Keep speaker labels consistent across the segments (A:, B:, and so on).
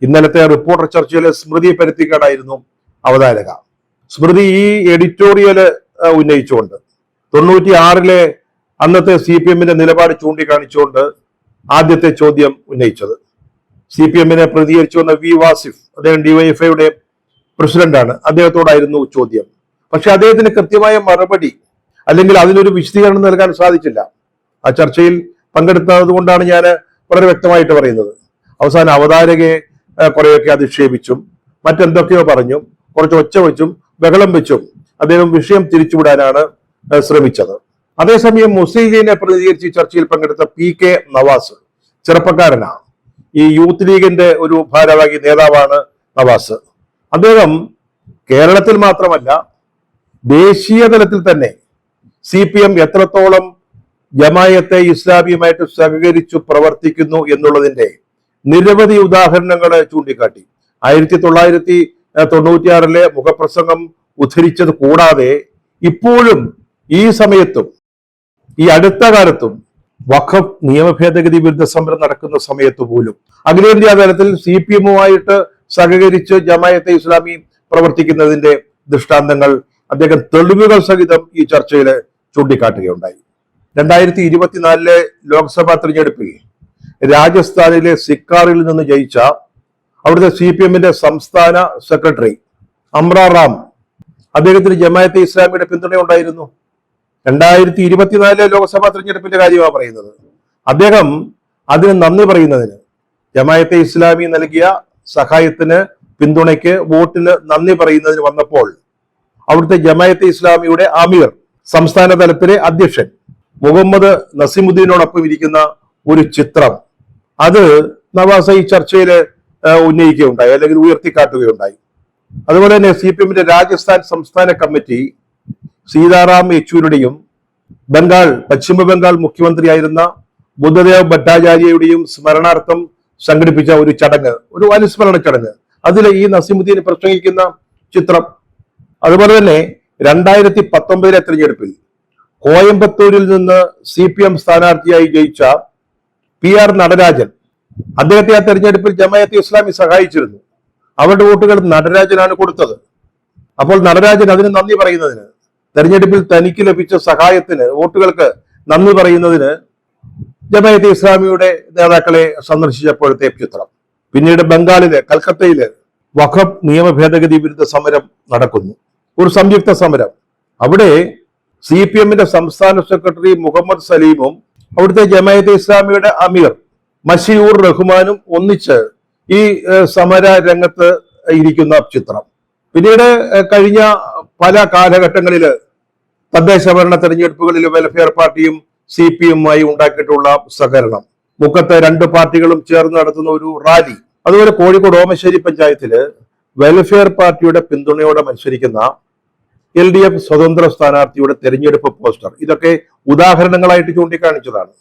A: ഇന്നലത്തെ റിപ്പോർട്ടർ ചർച്ചയിലെ സ്മൃതി പരുത്തിക്കാടായിരുന്നു അവതാരക. സ്മൃതി ഈ എഡിറ്റോറിയല് ഉന്നയിച്ചുകൊണ്ട് 96-ലെ അന്നത്തെ CPM-ന്റെ നിലപാട് ചൂണ്ടിക്കാണിച്ചുകൊണ്ട് ആദ്യത്തെ ചോദ്യം ഉന്നയിച്ചത്. CPM-നെ പ്രതികരിച്ചു വന്ന വി വാസിഫ്, അദ്ദേഹം DYFI-യുടെ പ്രസിഡന്റാണ്, അദ്ദേഹത്തോടായിരുന്നു ചോദ്യം. പക്ഷെ അദ്ദേഹത്തിന് കൃത്യമായ മറുപടി അല്ലെങ്കിൽ അതിനൊരു വിശദീകരണം നൽകാൻ സാധിച്ചില്ല. ആ ചർച്ചയിൽ പങ്കെടുത്തത് കൊണ്ടാണ് ഞാൻ വളരെ വ്യക്തമായിട്ട് പറയുന്നത്. അവസാനം അവതാരകയെ കുറെയൊക്കെ അധിക്ഷേപിച്ചും മറ്റെന്തൊക്കെയോ പറഞ്ഞും കുറച്ച് ഒച്ച വെച്ചും ബഹളം വെച്ചും അദ്ദേഹം വിഷയം തിരിച്ചുവിടാനാണ് ശ്രമിച്ചത്. അതേസമയം മുസ്ലിം ലീഗിനെ പ്രതികരിച്ച് ചർച്ചയിൽ പങ്കെടുത്ത PK നവാസ്, ചെറുപ്പക്കാരനാണ്, ഈ യൂത്ത് ലീഗിന്റെ ഒരു ഭാരവാഹി നേതാവാണ് നവാസ്. അദ്ദേഹം കേരളത്തിൽ മാത്രമല്ല ദേശീയ തലത്തിൽ തന്നെ CPM എത്രത്തോളം ജമായത്തെ ഇസ്ലാമിയുമായിട്ട് സഹകരിച്ചു പ്രവർത്തിക്കുന്നു എന്നുള്ളതിന്റെ നിരവധി ഉദാഹരണങ്ങൾ ചൂണ്ടിക്കാട്ടി. 1996-ലെ മുഖപ്രസംഗം ഉദ്ധരിച്ചത് കൂടാതെ ഇപ്പോഴും ഈ സമയത്തും ഈ അടുത്ത കാലത്തും വഖഫ് നിയമ ഭേദഗതി വിരുദ്ധ സമരം നടക്കുന്ന സമയത്ത് പോലും അഖിലേന്ത്യാ തലത്തിൽ CPM-ഉമായിട്ട് സഹകരിച്ച് ജമായത്തെ ഇസ്ലാമി പ്രവർത്തിക്കുന്നതിന്റെ ദൃഷ്ടാന്തങ്ങൾ അദ്ദേഹം തെളിവുകൾ സഹിതം ഈ ചർച്ചയിൽ ചൂണ്ടിക്കാട്ടുകയുണ്ടായി. 2024-ലെ ലോക്സഭാ തെരഞ്ഞെടുപ്പിൽ രാജസ്ഥാനിലെ സിക്കാറിൽ നിന്ന് ജയിച്ച അവിടുത്തെ CPM-ന്റെ സംസ്ഥാന സെക്രട്ടറി അമ്ര റാം, അദ്ദേഹത്തിന് ജമായത്തെ ഇസ്ലാമിയുടെ പിന്തുണ ഉണ്ടായിരുന്നു. 2024-ലെ ലോക്സഭാ തെരഞ്ഞെടുപ്പിന്റെ കാര്യമാണ് പറയുന്നത്. അദ്ദേഹം അതിന് നന്ദി പറയുന്നതിന്, ജമായത്തെ ഇസ്ലാമി നൽകിയ സഹായത്തിന്, പിന്തുണയ്ക്ക്, വോട്ടിന് നന്ദി പറയുന്നതിന് വന്നപ്പോൾ അവിടുത്തെ ജമായത്തെ ഇസ്ലാമിയുടെ അമീർ, സംസ്ഥാന തലത്തിലെ അധ്യക്ഷൻ മുഹമ്മദ് നസീമുദ്ദീനോടൊപ്പം ഇരിക്കുന്ന ഒരു ചിത്രം, അത് നവാസ് ഈ ചർച്ചയിൽ ഉന്നയിക്കുകയുണ്ടായി, അല്ലെങ്കിൽ ഉയർത്തിക്കാട്ടുകയുണ്ടായി. അതുപോലെ തന്നെ CPM-ന്റെ രാജസ്ഥാൻ സംസ്ഥാന കമ്മിറ്റി സീതാറാം യെച്ചൂരിയുടെയും പശ്ചിമ ബംഗാൾ മുഖ്യമന്ത്രിയായിരുന്ന ബുദ്ധദേവ് ഭട്ടാചാര്യയുടെയും സ്മരണാർത്ഥം സംഘടിപ്പിച്ച ഒരു ചടങ്ങ്, ഒരു അനുസ്മരണ ചടങ്ങ്, അതിൽ ഈ നസീമുദ്ദീൻ പ്രസംഗിക്കുന്ന ചിത്രം. അതുപോലെ തന്നെ 2019-ലെ തെരഞ്ഞെടുപ്പിൽ കോയമ്പത്തൂരിൽ നിന്ന് CPM സ്ഥാനാർത്ഥിയായി ജയിച്ച PR നടരാജൻ, അദ്ദേഹത്തെ ആ തെരഞ്ഞെടുപ്പിൽ ജമായത്തെ ഇസ്ലാമി സഹായിച്ചിരുന്നു. അവരുടെ വോട്ടുകൾ നടരാജനാണ് കൊടുത്തത്. അപ്പോൾ നടരാജൻ അതിന് നന്ദി പറയുന്നതിന്, തെരഞ്ഞെടുപ്പിൽ തനിക്ക് ലഭിച്ച സഹായത്തിന്, വോട്ടുകൾക്ക് നന്ദി പറയുന്നതിന് ജമായത്തെ ഇസ്ലാമിയുടെ നേതാക്കളെ സന്ദർശിച്ചപ്പോഴത്തെ ചിത്രം. പിന്നീട് ബംഗാളിലെ കൽക്കത്തയില് വഖഫ് നിയമ ഭേദഗതി വിരുദ്ധ സമരം നടക്കുന്നു, ഒരു സംയുക്ത സമരം. അവിടെ CPM-ന്റെ സംസ്ഥാന സെക്രട്ടറി മുഹമ്മദ് സലീമും അവിടുത്തെ ജമായത്തെ ഇസ്ലാമിയുടെ അമീർ മഷിയൂർ റഹ്മാനും ഒന്നിച്ച് ഈ സമര രംഗത്ത് ഇരിക്കുന്ന ചിത്രം. പിന്നീട് കഴിഞ്ഞ പല കാലഘട്ടങ്ങളില് തദ്ദേശ ഭരണ തെരഞ്ഞെടുപ്പുകളിൽ വെൽഫെയർ പാർട്ടിയും CPM-മായി ഉണ്ടാക്കിയിട്ടുള്ള സഹകരണം, മുക്കത്തെ രണ്ട് പാർട്ടികളും ചേർന്ന് നടത്തുന്ന ഒരു റാലി, അതുപോലെ കോഴിക്കോട് ഓമശ്ശേരി പഞ്ചായത്തില് വെൽഫെയർ പാർട്ടിയുടെ പിന്തുണയോടെ മത്സരിക്കുന്ന LDF സ്വതന്ത്ര സ്ഥാനാർത്ഥിയുടെ തെരഞ്ഞെടുപ്പ് പോസ്റ്റർ, ഇതൊക്കെ ഉദാഹരണങ്ങളായിട്ട് ചൂണ്ടിക്കാണിച്ചതാണ്.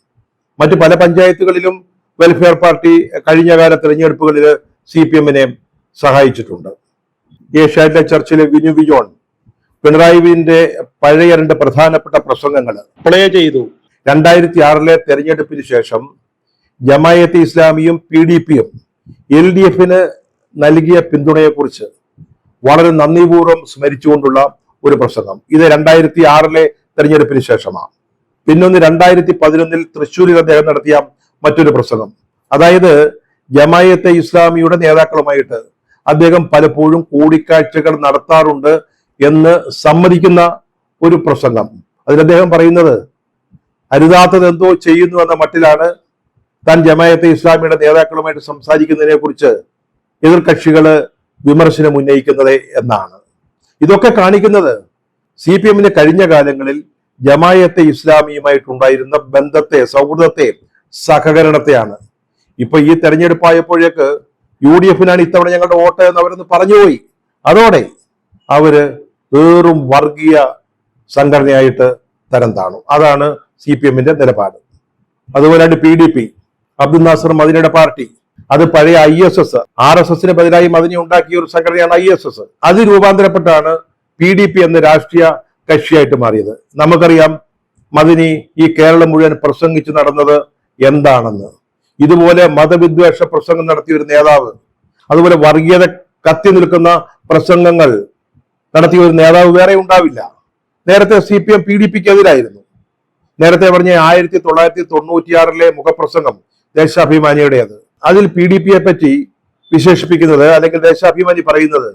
A: മറ്റു പല പഞ്ചായത്തുകളിലും വെൽഫെയർ പാർട്ടി കഴിഞ്ഞകാല തെരഞ്ഞെടുപ്പുകളിൽ CPM-നെ സഹായിച്ചിട്ടുണ്ട്. ഏഷ്യാനെറ്റിലെ ചർച്ചയിൽ വിനു വിജോൺ പിണറായി വിജയന്റെ പഴയ രണ്ട് പ്രധാനപ്പെട്ട പ്രസംഗങ്ങൾ പ്ലേ ചെയ്തു. 2006-ലെ തെരഞ്ഞെടുപ്പിന് ശേഷം ജമായത്തെ ഇസ്ലാമിയും PDP-യും LDF-ന് നൽകിയ പിന്തുണയെക്കുറിച്ച് വളരെ നന്ദിപൂർവ്വം സ്മരിച്ചുകൊണ്ടുള്ള ഒരു പ്രസംഗം. ഇത് 2006-ലെ തെരഞ്ഞെടുപ്പിന് ശേഷമാണ്. പിന്നൊന്ന് 2011-ൽ തൃശ്ശൂരിൽ അദ്ദേഹം നടത്തിയ മറ്റൊരു പ്രസംഗം. അതായത് ജമായത്തെ ഇസ്ലാമിയുടെ നേതാക്കളുമായിട്ട് അദ്ദേഹം പലപ്പോഴും കൂടിക്കാഴ്ചകൾ നടത്താറുണ്ട് എന്ന് സമ്മതിക്കുന്ന ഒരു പ്രസംഗം. അതിൽ അദ്ദേഹം പറയുന്നത് അരുതാത്തത് എന്തോ ചെയ്യുന്നു എന്ന മട്ടിലാണ് താൻ ജമായത്തെ ഇസ്ലാമിയുടെ നേതാക്കളുമായിട്ട് സംസാരിക്കുന്നതിനെ കുറിച്ച് എതിർകക്ഷികള് വിമർശനം ഉന്നയിക്കുന്നത് എന്നാണ്. ഇതൊക്കെ കാണിക്കുന്നത് CPM-ന് കഴിഞ്ഞ കാലങ്ങളിൽ ജമായത്തെ ഇസ്ലാമിയുമായിട്ടുണ്ടായിരുന്ന ബന്ധത്തെ, സൗഹൃദത്തെ, സഹകരണത്തെയാണ്. ഇപ്പൊ ഈ തെരഞ്ഞെടുപ്പായപ്പോഴേക്ക് UDF-നാണ് ഇത്തവണ ഞങ്ങളുടെ വോട്ട് എന്ന് അവരൊന്ന് പറഞ്ഞുപോയി. അതോടെ അവര് ഏറും വർഗീയ സംഘടനയായിട്ട് തരം താണു. അതാണ് CPM-ന്റെ നിലപാട്. അതുപോലെയാണ് PDP, അബ്ദുൽ നാസർ മദനിയുടെ പാർട്ടി, അത് പഴയ ISS, RSS-ന് ബദലായി മദനി ഉണ്ടാക്കിയ ഒരു സംഘടനയാണ് ISS. അത് രൂപാന്തരപ്പെട്ടാണ് PDP എന്ന രാഷ്ട്രീയ കക്ഷിയായിട്ട് മാറിയത്. നമുക്കറിയാം മദനി ഈ കേരളം മുഴുവൻ പ്രസംഗിച്ചു നടന്നത് എന്താണെന്ന്. ഇതുപോലെ മതവിദ്വേഷ പ്രസംഗം നടത്തിയ ഒരു നേതാവ് അതുപോലെ വർഗീയത കത്തി നിൽക്കുന്ന പ്രസംഗങ്ങൾ നടത്തിയ ഒരു നേതാവ് വേറെ ഉണ്ടാവില്ല. നേരത്തെ CPM PDPക്ക് എതിരായിരുന്നു. നേരത്തെ പറഞ്ഞ 1996 മുഖപ്രസംഗം ദേശാഭിമാനിയുടേത്. അതിൽ PDPയെ പറ്റി വിശേഷിപ്പിക്കുന്നത്, അല്ലെങ്കിൽ ദേശാഭിമാനി പറയുന്നത്,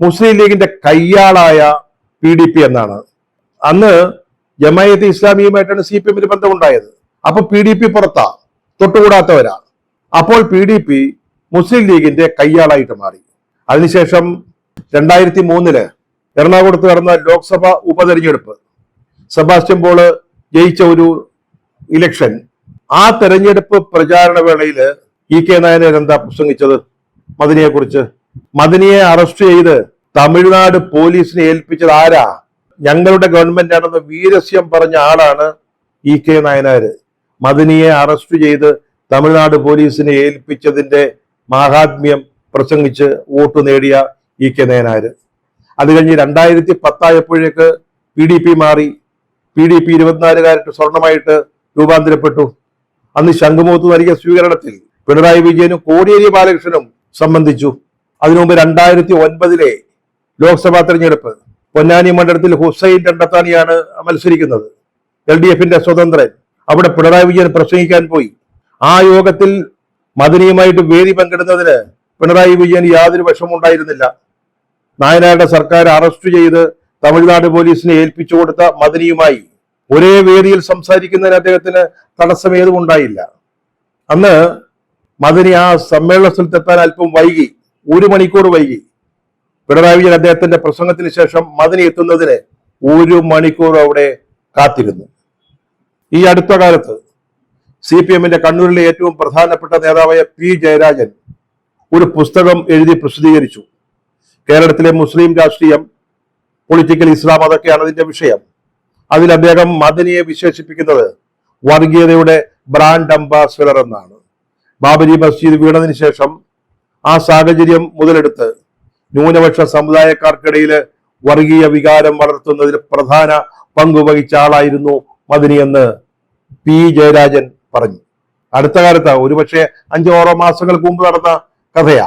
A: മുസ്ലിം ലീഗിന്റെ കയ്യാളായ PDP എന്നാണ്. അന്ന് ജമായത്ത് ഇസ്ലാമിയുമായിട്ടാണ് CPMന് ബന്ധമുണ്ടായത്. അപ്പൊ PDP പുറത്താ, തൊട്ടുകൂടാത്തവരാ. അപ്പോൾ PDP മുസ്ലിം ലീഗിന്റെ കയ്യാളായിട്ട് മാറി. അതിനുശേഷം 2003 എറണാകുളത്ത് നടന്ന ലോക്സഭ ഉപതെരഞ്ഞെടുപ്പ്, സെബാസ്റ്റ്യൻ പോള് ജയിച്ച ഒരു ഇലക്ഷൻ, ആ തെരഞ്ഞെടുപ്പ് പ്രചാരണ വേളയിൽ EK നായനാർ എന്താ പ്രസംഗിച്ചത്? മദനിയെ കുറിച്ച്. മദനിയെ അറസ്റ്റ് ചെയ്ത് തമിഴ്നാട് പോലീസിനെ ഏൽപ്പിച്ചത് ആരാ? ഞങ്ങളുടെ ഗവൺമെന്റ് ആണെന്ന് വീരസ്യം പറഞ്ഞ ആളാണ് EK നായനാര്. മദനിയെ അറസ്റ്റ് ചെയ്ത് തമിഴ്നാട് പോലീസിനെ ഏൽപ്പിച്ചതിന്റെ മാഹാത്മ്യം പ്രസംഗിച്ച് വോട്ട് നേടിയ EK നായനാര്. അത് കഴിഞ്ഞ് 2010 ആയപ്പോഴേക്ക് PDP മാറി. PDP 24 സ്വർണമായിട്ട് രൂപാന്തരപ്പെട്ടു. അന്ന് ശംഖുമുഖത്ത് നൽകിയ സ്വീകരണത്തിൽ പിണറായി വിജയനും കോടിയേരി ബാലകൃഷ്ണനും സംബന്ധിച്ചു. അതിനുമുമ്പ് 2009 ലോക്സഭാ തെരഞ്ഞെടുപ്പ്, പൊന്നാനി മണ്ഡലത്തിൽ ഹുസൈൻ രണ്ടത്താണിയാണ് മത്സരിക്കുന്നത്, LDFന്റെ സ്വതന്ത്രൻ. അവിടെ പിണറായി വിജയൻ പ്രസംഗിക്കാൻ പോയി. ആ യോഗത്തിൽ മദനിയുമായിട്ട് വേദി പങ്കിടുന്നതിന് പിണറായി വിജയൻ യാതൊരു വിഷമമുണ്ടായിരുന്നില്ല. നായനാരുടെ സർക്കാർ അറസ്റ്റ് ചെയ്ത് തമിഴ്നാട് പോലീസിനെ ഏൽപ്പിച്ചു കൊടുത്ത മദനിയുമായി ഒരേ വേദിയിൽ സംസാരിക്കുന്നതിന് അദ്ദേഹത്തിന് തടസ്സമേതും ഉണ്ടായില്ല. അന്ന് മദനി ആ സമ്മേളന സ്ഥലത്തെത്താൻ അല്പം വൈകി, 1 മണിക്കൂർ വൈകി. പിണറായി വിജയൻ അദ്ദേഹത്തിന്റെ പ്രസംഗത്തിന് ശേഷം മദനി എത്തുന്നതിന് 1 മണിക്കൂർ അവിടെ കാത്തിരുന്നു. ഈ അടുത്ത കാലത്ത് CPMന്റെ കണ്ണൂരിലെ ഏറ്റവും പ്രധാനപ്പെട്ട നേതാവായ P ജയരാജൻ ഒരു പുസ്തകം എഴുതി പ്രസിദ്ധീകരിച്ചു. കേരളത്തിലെ മുസ്ലിം രാഷ്ട്രീയം, പൊളിറ്റിക്കൽ ഇസ്ലാം, അതൊക്കെയാണ് അതിന്റെ വിഷയം. അതിൽ അദ്ദേഹം മദനിയെ വിശേഷിപ്പിക്കുന്നത് വർഗീയതയുടെ ബ്രാൻഡ് അംബാസിഡർ എന്നാണ്. ബാബരി മസ്ജിദ് വീണതിന് ശേഷം ആ സാഹചര്യം മുതലെടുത്ത് ന്യൂനപക്ഷ സമുദായക്കാർക്കിടയിൽ വർഗീയ വികാരം വളർത്തുന്നതിൽ പ്രധാന പങ്കുവഹിച്ച ആളായിരുന്നു മദനി എന്ന് P ജയരാജൻ പറഞ്ഞു. അടുത്ത കാലത്ത്, ഒരുപക്ഷെ 5-6 മാസങ്ങൾക്ക് മുമ്പ് നടന്ന കഥയാ.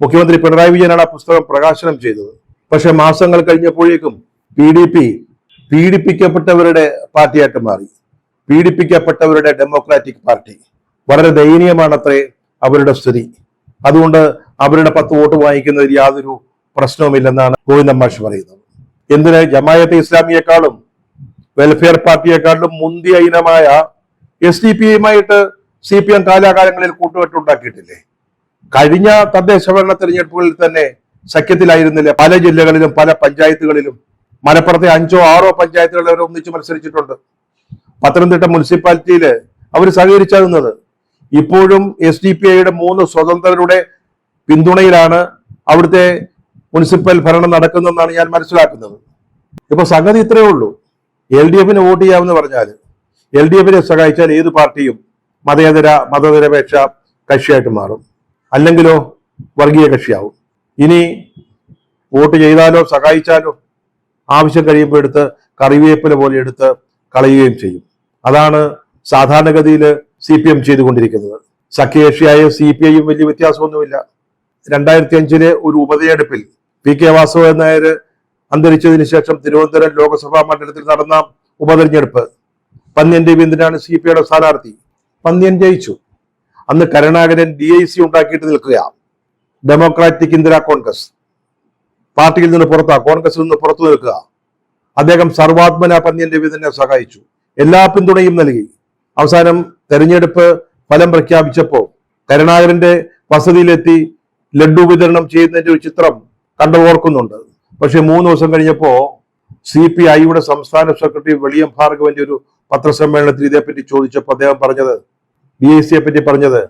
A: മുഖ്യമന്ത്രി പിണറായി വിജയനാണ് ആ പുസ്തകം പ്രകാശനം ചെയ്തത്. പക്ഷെ മാസങ്ങൾ കഴിഞ്ഞപ്പോഴേക്കും PDP പീഡിപ്പിക്കപ്പെട്ടവരുടെ പാർട്ടിയായിട്ട് മാറി. പീഡിപ്പിക്കപ്പെട്ടവരുടെ ഡെമോക്രാറ്റിക് പാർട്ടി. വളരെ ദയനീയമാണത്രേ അവരുടെ സ്ഥിതി. അതുകൊണ്ട് അവരുടെ 10 വോട്ട് വാങ്ങിക്കുന്നതിൽ യാതൊരു പ്രശ്നവുമില്ലെന്നാണ് ഗോവിന്ദൻ മാഷ് പറയുന്നത്. എന്തിന്? ജമായത്തെ ഇസ്ലാമിയെക്കാളും വെൽഫെയർ പാർട്ടിയെക്കാളും മുന്തിയ ഇനമായ SDPയുമായിട്ട് CPM കാലാകാലങ്ങളിൽ കൂട്ടുകെട്ടുണ്ടാക്കിയിട്ടില്ലേ? കഴിഞ്ഞ തദ്ദേശ ഭരണ തെരഞ്ഞെടുപ്പുകളിൽ തന്നെ സഖ്യത്തിലായിരുന്നില്ല. പല ജില്ലകളിലും പല പഞ്ചായത്തുകളിലും. മലപ്പുറത്തെ 5-6 പഞ്ചായത്തുകളിൽ അവർ ഒന്നിച്ച് മത്സരിച്ചിട്ടുണ്ട്. പത്തനംതിട്ട മുനിസിപ്പാലിറ്റിയില് അവർ സഹകരിച്ചിരുന്നത്. ഇപ്പോഴും SDPIയുടെ 3 സ്വതന്ത്രരുടെ പിന്തുണയിലാണ് അവിടുത്തെ മുനിസിപ്പൽ ഭരണം നടക്കുന്നതെന്നാണ് ഞാൻ മനസ്സിലാക്കുന്നത്. ഇപ്പൊ സംഗതി ഇത്രയേ ഉള്ളൂ. LDFന് വോട്ട് ചെയ്യാമെന്ന് പറഞ്ഞാൽ, LDFനെ സഹായിച്ചാൽ ഏത് പാർട്ടിയും മതനിരപേക്ഷ കക്ഷിയായിട്ട് മാറും. അല്ലെങ്കിലോ വർഗീയ കക്ഷിയാവും. ഇനി വോട്ട് ചെയ്താലോ സഹായിച്ചാലോ ആവശ്യം കഴിയുമ്പോൾ എടുത്ത് കറിവേപ്പില പോലെ എടുത്ത് കളയുകയും ചെയ്യും. അതാണ് സാധാരണഗതിയിൽ CPM ചെയ്തുകൊണ്ടിരിക്കുന്നത്. സഖ്യകക്ഷിയായ CPIയും വലിയ വ്യത്യാസമൊന്നുമില്ല. 2005 ഒരു ഉപതെരഞ്ഞെടുപ്പിൽ PK വാസവൻ നായർ അന്തരിച്ചതിന് ശേഷം തിരുവനന്തപുരം ലോക്സഭാ മണ്ഡലത്തിൽ നടന്ന ഉപതെരഞ്ഞെടുപ്പ് പന്ന്യൻ രവീന്ദ്രനാണ് CPIയുടെ സ്ഥാനാർത്ഥി. പന്ന്യൻ ജയിച്ചു. അന്ന് കരുണാകരൻ DIC ഉണ്ടാക്കിയിട്ട് നിൽക്കുക. ഡെമോക്രാറ്റിക് ഇന്ദിരാ കോൺഗ്രസ് പാർട്ടിയിൽ നിന്ന് കോൺഗ്രസിൽ നിന്ന് പുറത്തു നിൽക്കുക. അദ്ദേഹം സർവാത്മന പന്ന്യൻ രവീന്ദ്രനെ സഹായിച്ചു. എല്ലാ പിന്തുണയും നൽകി. അവസാനം തെരഞ്ഞെടുപ്പ് ഫലം പ്രഖ്യാപിച്ചപ്പോൾ കരുണാകരന്റെ വസതിയിലെത്തി ലഡ്ഡു വിതരണം ചെയ്യുന്നതിന്റെ ഒരു ചിത്രം കണ്ടു ഓർക്കുന്നുണ്ട്. പക്ഷെ 3 ദിവസം കഴിഞ്ഞപ്പോ CPIയുടെ സംസ്ഥാന സെക്രട്ടറി വെളിയം ഭാർഗവന്റെ ഒരു പത്രസമ്മേളനത്തിൽ ഇതേപ്പറ്റി ചോദിച്ചപ്പോൾ അദ്ദേഹം പറഞ്ഞത്, DICയെ പറ്റി പറഞ്ഞത്,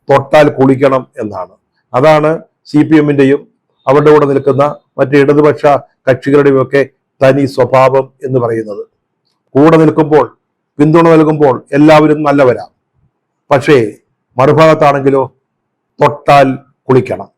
A: തൊട്ടാൽ കുളിക്കണം എന്നാണ്. അതാണ് CPMന്റെയും അവരുടെ കൂടെ നിൽക്കുന്ന മറ്റ് ഇടതുപക്ഷ കക്ഷികളുടെയും ഒക്കെ തനി സ്വഭാവം എന്ന് പറയുന്നത്. കൂടെ നിൽക്കുമ്പോൾ, പിന്തുണ നൽകുമ്പോൾ എല്ലാവരും നല്ലവരാ. പക്ഷേ മറുഭാഗത്താണെങ്കിലോ തൊട്ടാൽ കുളിക്കണം.